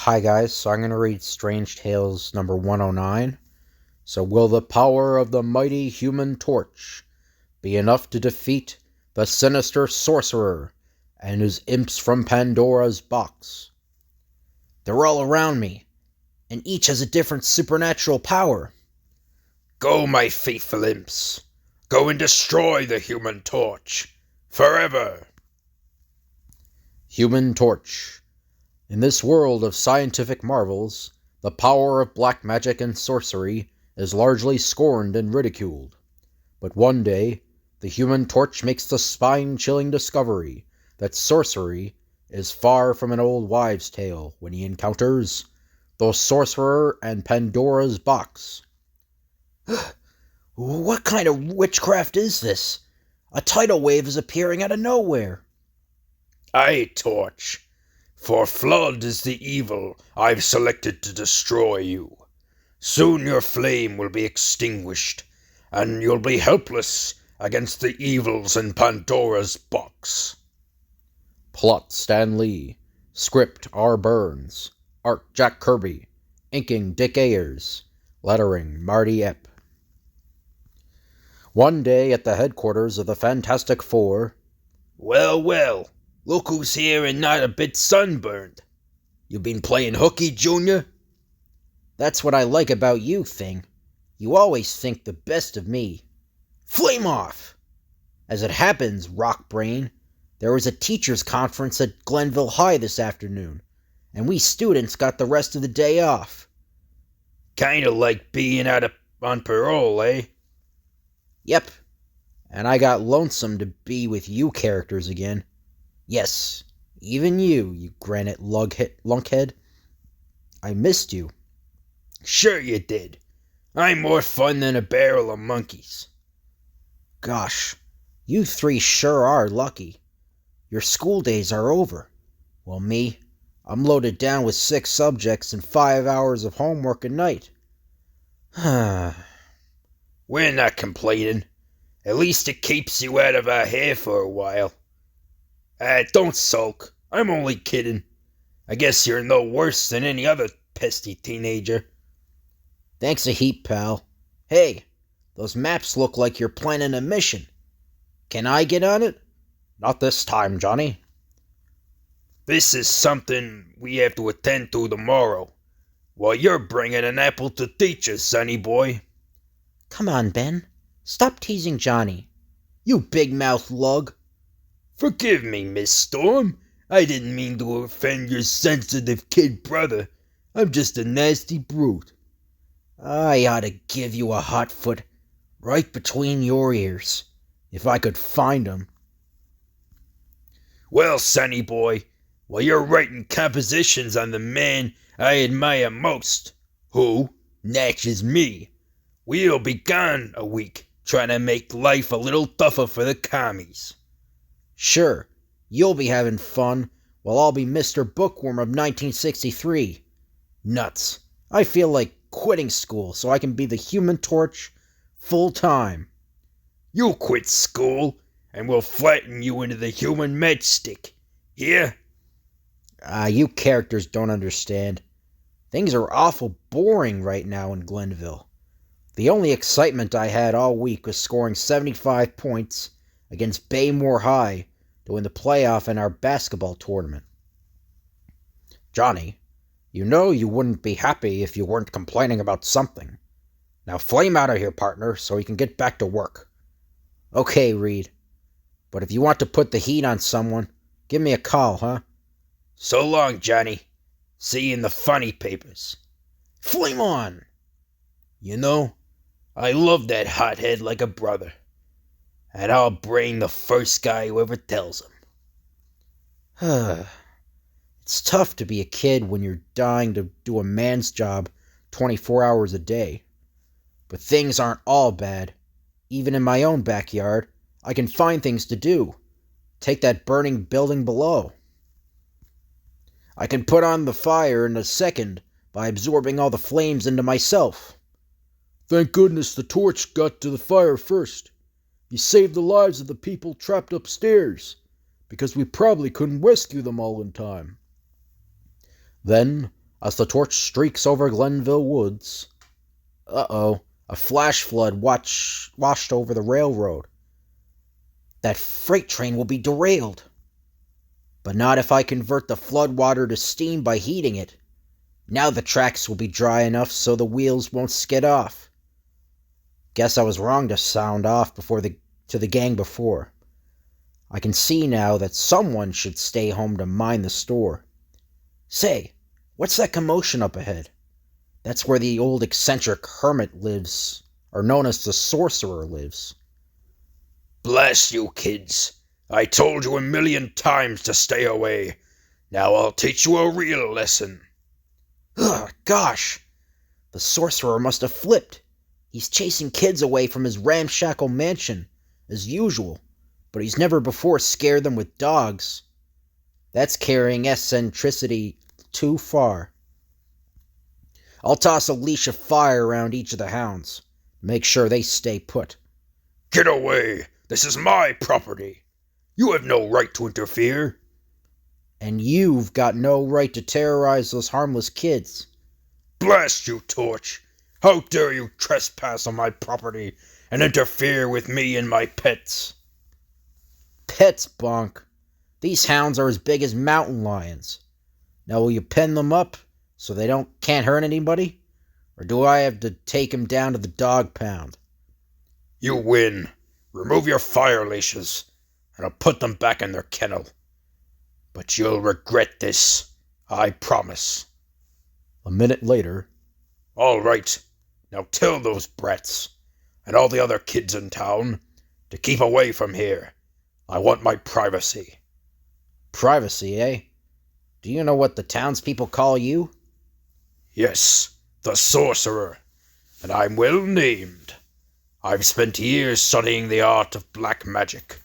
Hi guys, so I'm going to read Strange Tales number 109. So will the power of the mighty human torch be enough to defeat the sinister sorcerer and his imps from Pandora's box? They're all around me, and each has a different supernatural power. Go, my faithful imps. Go and destroy the human torch. Forever. Human Torch. In this world of scientific marvels, the power of black magic and sorcery is largely scorned and ridiculed. But one day, the Human Torch makes the spine-chilling discovery that sorcery is far from an old wives' tale when he encounters the sorcerer and Pandora's box. What kind of witchcraft is this? A tidal wave is appearing out of nowhere. Aye, Torch. For flood is the evil I've selected to destroy you. Soon your flame will be extinguished, and you'll be helpless against the evils in Pandora's box. Plot Stan Lee. Script R. Burns. Art Jack Kirby. Inking Dick Ayers. Lettering Marty Epp. One day at the headquarters of the Fantastic Four. Well, well, look who's here and not a bit sunburned. You been playing hooky, Junior? That's what I like about you, Thing. You always think the best of me. Flame off! As it happens, Rock Brain, there was a teachers' conference at Glenville High this afternoon, and we students got the rest of the day off. Kinda like being on parole, eh? Yep, and I got lonesome to be with you characters again. Yes, even you granite lunkhead. I missed you. Sure you did. I'm more fun than a barrel of monkeys. Gosh, you three sure are lucky. Your school days are over. Well, me, I'm loaded down with 6 subjects and 5 hours of homework a night. We're not complaining. At least it keeps you out of our hair for a while. Don't sulk. I'm only kidding. I guess you're no worse than any other pesky teenager. Thanks a heap, pal. Hey, those maps look like you're planning a mission. Can I get on it? Not this time, Johnny. This is something we have to attend to tomorrow. While you're bringing an apple to teacher, sonny boy. Come on, Ben. Stop teasing Johnny. You big-mouthed lug. Forgive me, Miss Storm. I didn't mean to offend your sensitive kid brother. I'm just a nasty brute. I ought to give you a hot foot right between your ears, if I could find 'em. Well, sonny boy, while you're writing compositions on the man I admire most, who, natches me, we'll be gone a week trying to make life a little tougher for the commies. Sure, you'll be having fun, while I'll be Mr. Bookworm of 1963. Nuts. I feel like quitting school so I can be the Human Torch full time. You quit school, and we'll flatten you into the human matchstick. Here? You characters don't understand. Things are awful boring right now in Glenville. The only excitement I had all week was scoring 75 points against Baymore High to win the playoff in our basketball tournament. Johnny, you know you wouldn't be happy if you weren't complaining about something. Now flame out of here, partner, so we can get back to work. Okay, Reed. But if you want to put the heat on someone, give me a call, huh? So long, Johnny. See you in the funny papers. Flame on! You know, I love that hothead like a brother. And I'll brain the first guy who ever tells him. It's tough to be a kid when you're dying to do a man's job 24 hours a day. But things aren't all bad. Even in my own backyard, I can find things to do. Take that burning building below. I can put on the fire in a second by absorbing all the flames into myself. Thank goodness the torch got to the fire first. You saved the lives of the people trapped upstairs, because we probably couldn't rescue them all in time. Then as the torch streaks over Glenville Woods. Uh-oh, a flash flood washed over the railroad. That freight train will be derailed. But not if I convert the flood water to steam by heating it. Now the tracks will be dry enough so the wheels won't skid off. Guess I was wrong to sound off to the gang before. I can see now that someone should stay home to mind the store. Say, what's that commotion up ahead? That's where the old eccentric hermit lives, or known as the sorcerer lives. Bless you, kids. I told you 1,000,000 times to stay away. Now I'll teach you a real lesson. Ugh, gosh! The sorcerer must have flipped. He's chasing kids away from his ramshackle mansion, as usual, but he's never before scared them with dogs. That's carrying eccentricity too far. I'll toss a leash of fire around each of the hounds, make sure they stay put. Get away! This is my property. You have no right to interfere. And you've got no right to terrorize those harmless kids. Blast you, Torch! How dare you trespass on my property and interfere with me and my pets? Pets, Bonk. These hounds are as big as mountain lions. Now will you pen them up so they can't hurt anybody? Or do I have to take them down to the dog pound? You win. Remove your fire leashes, and I'll put them back in their kennel. But you'll regret this, I promise. A minute later. All right, now tell those brats, and all the other kids in town, to keep away from here. I want my privacy. Privacy, eh? Do you know what the townspeople call you? Yes, the sorcerer, and I'm well named. I've spent years studying the art of black magic.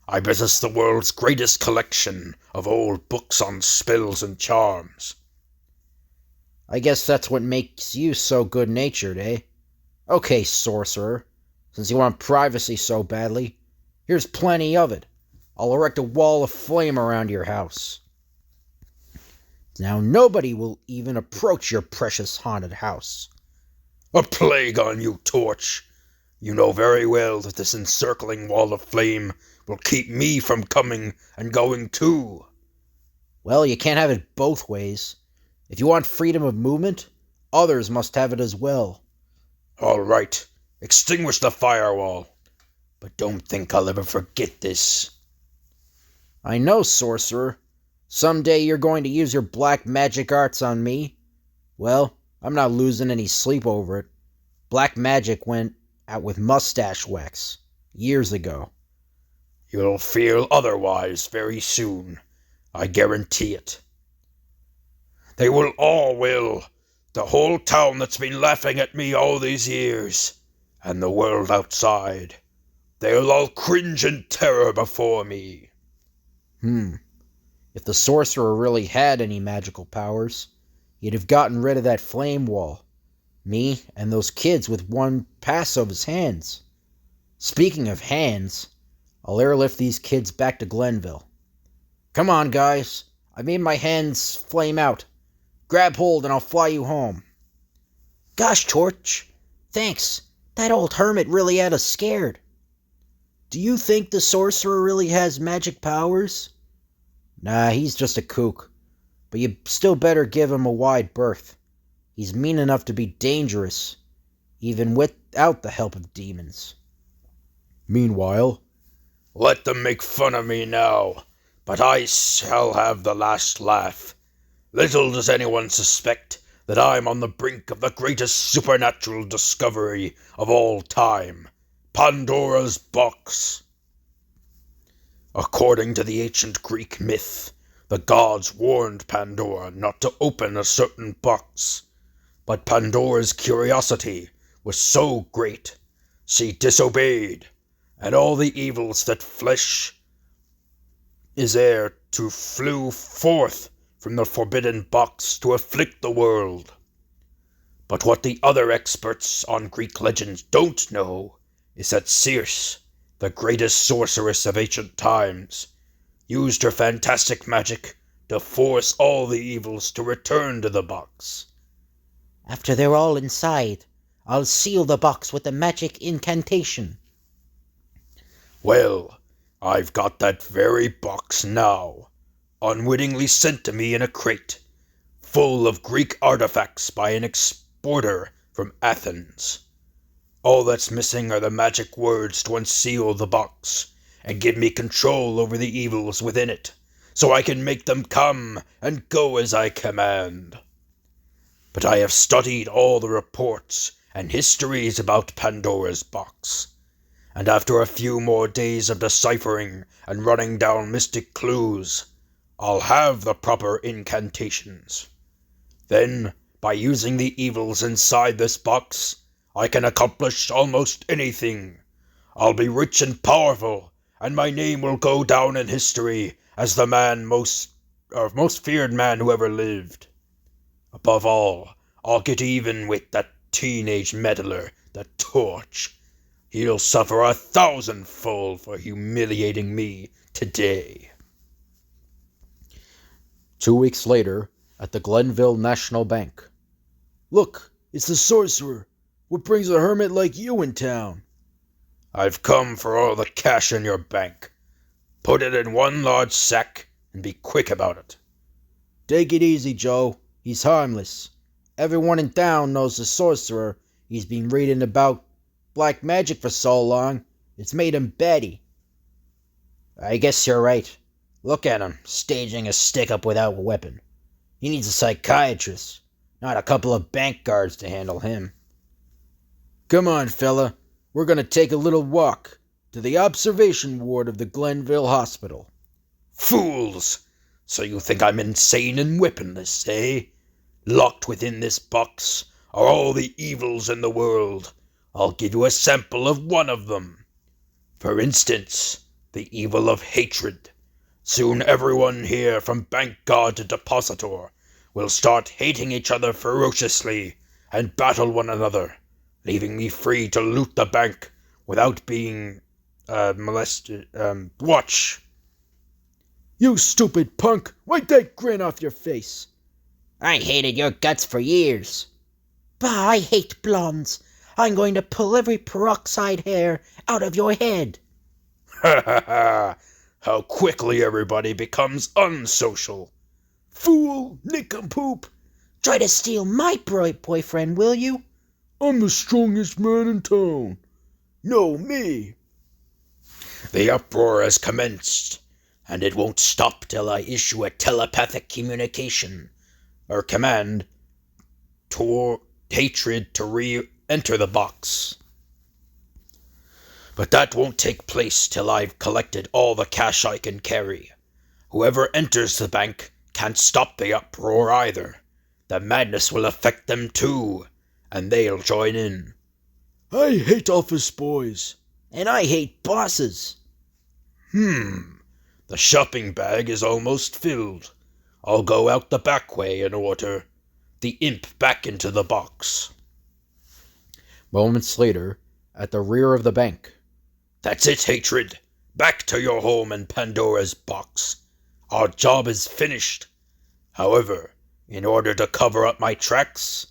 I possess the world's greatest collection of old books on spells and charms. I guess that's what makes you so good-natured, eh? Okay, sorcerer, since you want privacy so badly, here's plenty of it. I'll erect a wall of flame around your house. Now nobody will even approach your precious haunted house. A plague on you, Torch! You know very well that this encircling wall of flame will keep me from coming and going too. Well, you can't have it both ways. If you want freedom of movement, others must have it as well. All right, extinguish the firewall. But don't think I'll ever forget this. I know, sorcerer. Someday you're going to use your black magic arts on me. Well, I'm not losing any sleep over it. Black magic went out with mustache wax years ago. You'll feel otherwise very soon. I guarantee it. They will the whole town that's been laughing at me all these years, and the world outside. They'll all cringe in terror before me. If the sorcerer really had any magical powers, he'd have gotten rid of that flame wall. Me and those kids with one pass of his hands. Speaking of hands, I'll airlift these kids back to Glenville. Come on, guys. I made my hands flame out. Grab hold and I'll fly you home. Gosh, Torch. Thanks. That old hermit really had us scared. Do you think the sorcerer really has magic powers? Nah, he's just a kook. But you still better give him a wide berth. He's mean enough to be dangerous, even without the help of demons. Meanwhile, let them make fun of me now, but I shall have the last laugh. Little does anyone suspect that I'm on the brink of the greatest supernatural discovery of all time, Pandora's box. According to the ancient Greek myth, the gods warned Pandora not to open a certain box. But Pandora's curiosity was so great, she disobeyed, and all the evils that flesh is heir to flew forth from the forbidden box to afflict the world. But what the other experts on Greek legends don't know is that Circe, the greatest sorceress of ancient times, used her fantastic magic to force all the evils to return to the box. After they're all inside, I'll seal the box with a magic incantation. Well, I've got that very box now, unwittingly sent to me in a crate, full of Greek artifacts by an exporter from Athens. All that's missing are the magic words to unseal the box and give me control over the evils within it, so I can make them come and go as I command. But I have studied all the reports and histories about Pandora's box, and after a few more days of deciphering and running down mystic clues, I'll have the proper incantations. Then, by using the evils inside this box, I can accomplish almost anything. I'll be rich and powerful, and my name will go down in history as the most feared man who ever lived. Above all, I'll get even with that teenage meddler, the Torch. He'll suffer 1,000-fold for humiliating me today. 2 weeks later, at the Glenville National Bank. Look, it's the sorcerer. What brings a hermit like you in town? I've come for all the cash in your bank. Put it in one large sack and be quick about it. Take it easy, Joe. He's harmless. Everyone in town knows the sorcerer. He's been reading about black magic for so long, it's made him batty. I guess you're right. Look at him, staging a stick-up without a weapon. He needs a psychiatrist, not a couple of bank guards to handle him. Come on, fella. We're gonna take a little walk to the observation ward of the Glenville Hospital. Fools! So you think I'm insane and weaponless, eh? Locked within this box are all the evils in the world. I'll give you a sample of one of them. For instance, the evil of hatred. Soon everyone here, from bank guard to depositor, will start hating each other ferociously and battle one another, leaving me free to loot the bank without being molested. Watch! You stupid punk! Wipe that grin off your face! I hated your guts for years. Bah, I hate blondes. I'm going to pull every peroxide hair out of your head. Ha ha ha! How quickly everybody becomes unsocial. Fool! Nincompoop! Try to steal my boyfriend, will you? I'm the strongest man in town. No, me. The uproar has commenced, and it won't stop till I issue a telepathic communication, or command toward hatred to re-enter the box. But that won't take place till I've collected all the cash I can carry. Whoever enters the bank can't stop the uproar either. The madness will affect them too, and they'll join in. I hate office boys. And I hate bosses. The shopping bag is almost filled. I'll go out the back way and order the imp back into the box. Moments later, at the rear of the bank. That's it, hatred. Back to your home in Pandora's box. Our job is finished. However, in order to cover up my tracks,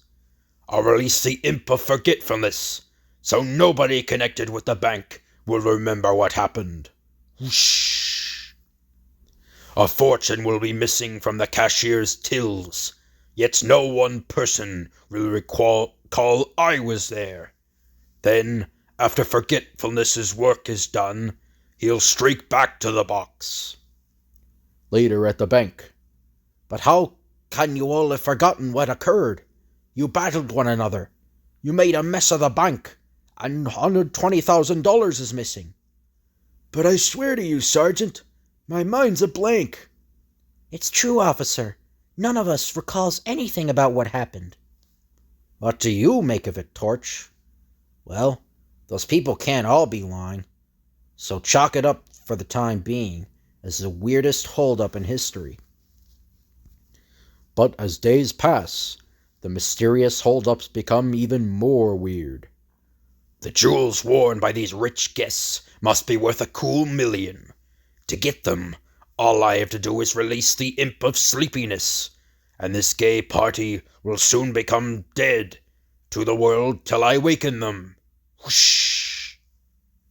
I'll release the imp of forgetfulness, so nobody connected with the bank will remember what happened. Whoosh! A fortune will be missing from the cashier's tills, yet no one person will recall I was there. Then, after forgetfulness's work is done, he'll streak back to the box. Later at the bank. But how can you all have forgotten what occurred? You battled one another. You made a mess of the bank, and $120,000 is missing. But I swear to you, Sergeant, my mind's a blank. It's true, officer. None of us recalls anything about what happened. What do you make of it, Torch? Well, those people can't all be lying. So chalk it up for the time being as the weirdest holdup in history. But as days pass, the mysterious holdups become even more weird. The jewels worn by these rich guests must be worth a cool $1,000,000. To get them, All I have to do is release the imp of sleepiness, and this gay party will soon become dead to the world till I waken them. Whoosh!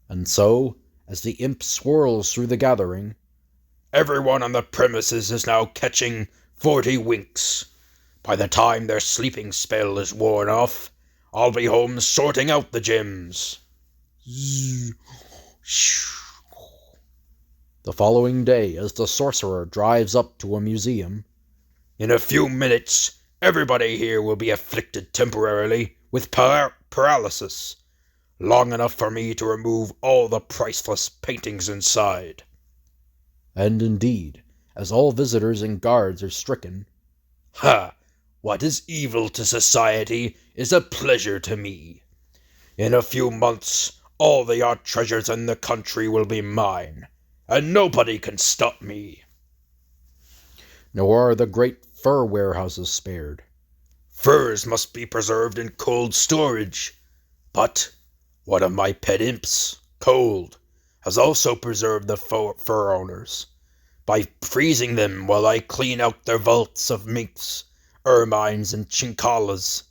And so, as the imp swirls through the gathering, everyone on the premises is now catching 40 winks. By the time their sleeping spell is worn off, I'll be home sorting out the gems. The following day, as the sorcerer drives up to a museum, in a few minutes, everybody here will be afflicted temporarily with paralysis, long enough for me to remove all the priceless paintings inside. And indeed, as all visitors and guards are stricken, ha! What is evil to society is a pleasure to me. In a few months, all the art treasures in the country will be mine, and nobody can stop me. Nor are the great fur warehouses spared. Furs must be preserved in cold storage. But one of my pet imps, Cold, has also preserved the fur owners by freezing them while I clean out their vaults of minks, ermines, and chinchillas.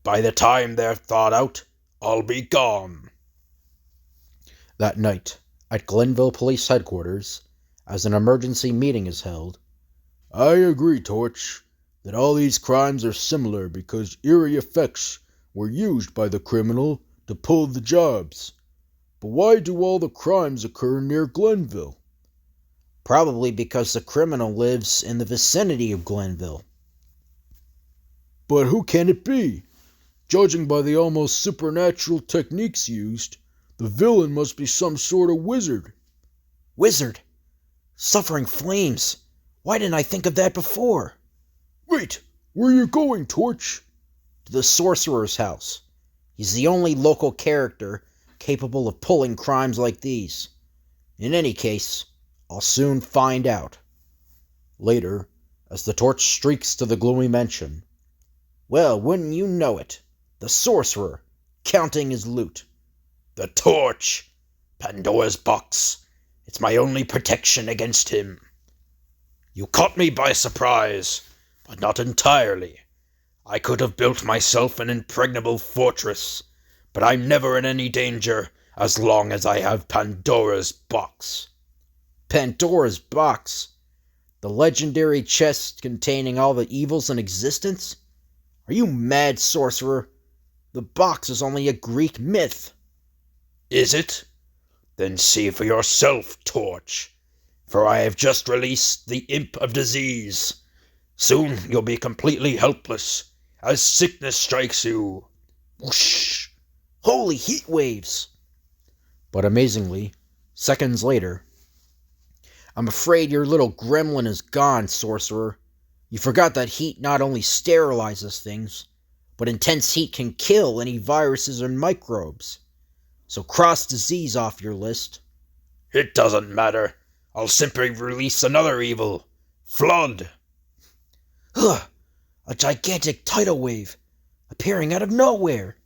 By the time they're thawed out, I'll be gone. That night, at Glenville Police Headquarters, as an emergency meeting is held, I agree, Torch, that all these crimes are similar because eerie effects were used by the criminal to pull the jobs. But why do all the crimes occur near Glenville? Probably because the criminal lives in the vicinity of Glenville. But who can it be? Judging by the almost supernatural techniques used, the villain must be some sort of wizard. Wizard? Suffering flames? Why didn't I think of that before? Wait, where are you going, Torch? To the sorcerer's house. He's the only local character capable of pulling crimes like these. In any case, I'll soon find out. Later, as the torch streaks to the gloomy mansion, well, wouldn't you know it, the sorcerer, counting his loot. The torch! Pandora's box. It's my only protection against him. You caught me by surprise, but not entirely. I could have built myself an impregnable fortress, but I'm never in any danger as long as I have Pandora's box. Pandora's box? The legendary chest containing all the evils in existence? Are you mad, sorcerer? The box is only a Greek myth. Is it? Then see for yourself, Torch, for I have just released the imp of disease. Soon you'll be completely helpless, as sickness strikes you. Whoosh! Holy heat waves! But amazingly, seconds later, I'm afraid your little gremlin is gone, sorcerer. You forgot that heat not only sterilizes things, but intense heat can kill any viruses or microbes. So cross disease off your list. It doesn't matter. I'll simply release another evil. Flood! Ugh! A gigantic tidal wave, appearing out of nowhere.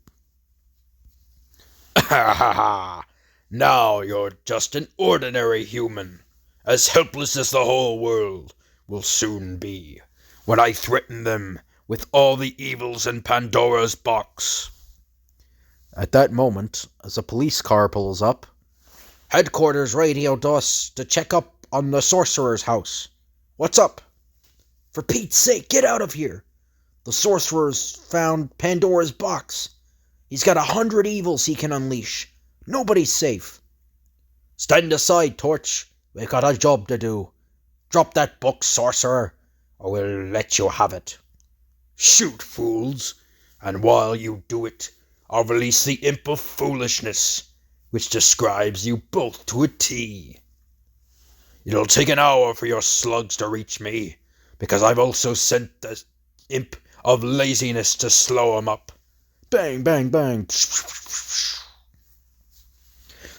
Ha ha ha! Now you're just an ordinary human, as helpless as the whole world will soon be, when I threaten them with all the evils in Pandora's box. At that moment, as a police car pulls up, Headquarters radioed us to check up on the sorcerer's house. What's up? For Pete's sake, get out of here! The sorcerer's found Pandora's box. He's got 100 evils he can unleash. Nobody's safe. Stand aside, Torch. We've got a job to do. Drop that book, sorcerer, or we'll let you have it. Shoot, fools, and while you do it, I'll release the imp of foolishness, which describes you both to a T. It'll take an hour for your slugs to reach me, because I've also sent the imp of laziness to slow 'em up. Bang, bang, bang.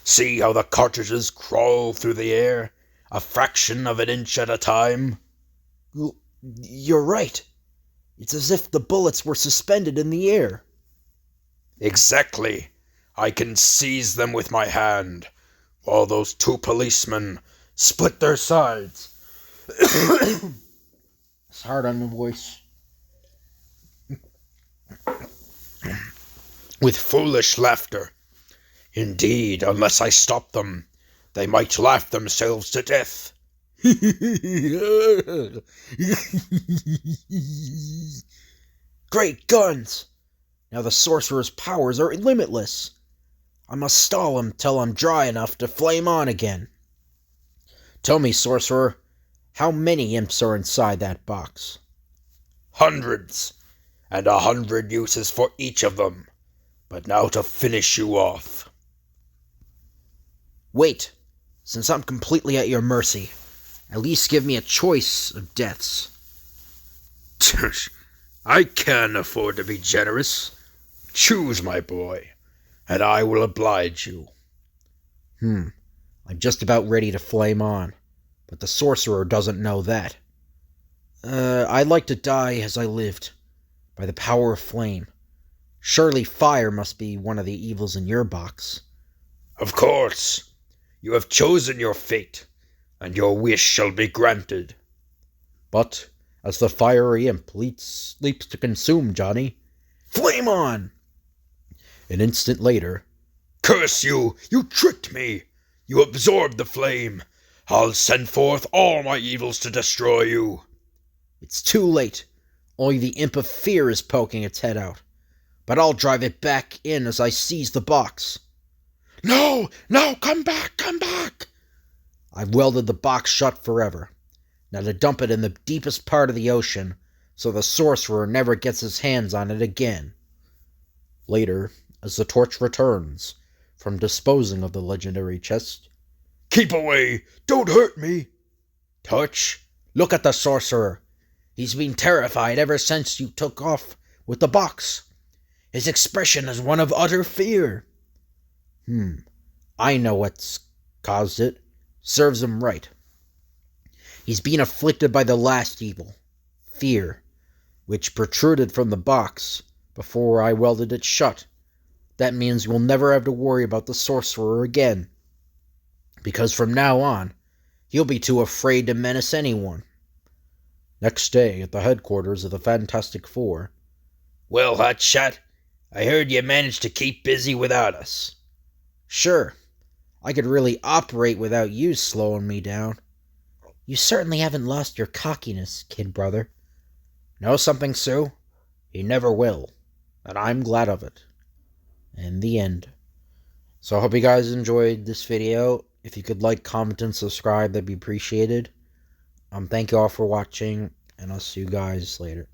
See how the cartridges crawl through the air, a fraction of an inch at a time? You're right. It's as if the bullets were suspended in the air. Exactly. I can seize them with my hand, while those two policemen split their sides. It's hard on the voice. With foolish laughter. Indeed, unless I stop them, they might laugh themselves to death. Great guns! Now the sorcerer's powers are limitless. I must stall him till I'm dry enough to flame on again. Tell me, sorcerer, how many imps are inside that box? Hundreds, and 100 uses for each of them. But now to finish you off. Wait, since I'm completely at your mercy, at least give me a choice of deaths. I can afford to be generous. Choose, my boy, and I will oblige you. I'm just about ready to flame on, but the sorcerer doesn't know that. I'd like to die as I lived, by the power of flame. Surely fire must be one of the evils in your box. Of course. You have chosen your fate, and your wish shall be granted. But, as the fiery imp leaps to consume Johnny, flame on! An instant later, Curse you! You tricked me! You absorbed the flame! I'll send forth all my evils to destroy you! It's too late. Only the imp of fear is poking its head out. But I'll drive it back in as I seize the box. No! No! Come back! Come back! I've welded the box shut forever. Now to dump it in the deepest part of the ocean, so the sorcerer never gets his hands on it again. Later, as the torch returns from disposing of the legendary chest. Keep away! Don't hurt me! Torch, look at the sorcerer. He's been terrified ever since you took off with the box. His expression is one of utter fear. I know what's caused it. Serves him right. He's been afflicted by the last evil, fear, which protruded from the box before I welded it shut. That means we'll never have to worry about the sorcerer again, because from now on, he'll be too afraid to menace anyone. Next day, at the headquarters of the Fantastic Four. Well, Hotshot, I heard you managed to keep busy without us. Sure, I could really operate without you slowing me down. You certainly haven't lost your cockiness, kid brother. Know something, Sue? He never will, and I'm glad of it. And the end. So I hope you guys enjoyed this video. If you could like, comment, and subscribe, that'd be appreciated. Thank you all for watching, and I'll see you guys later.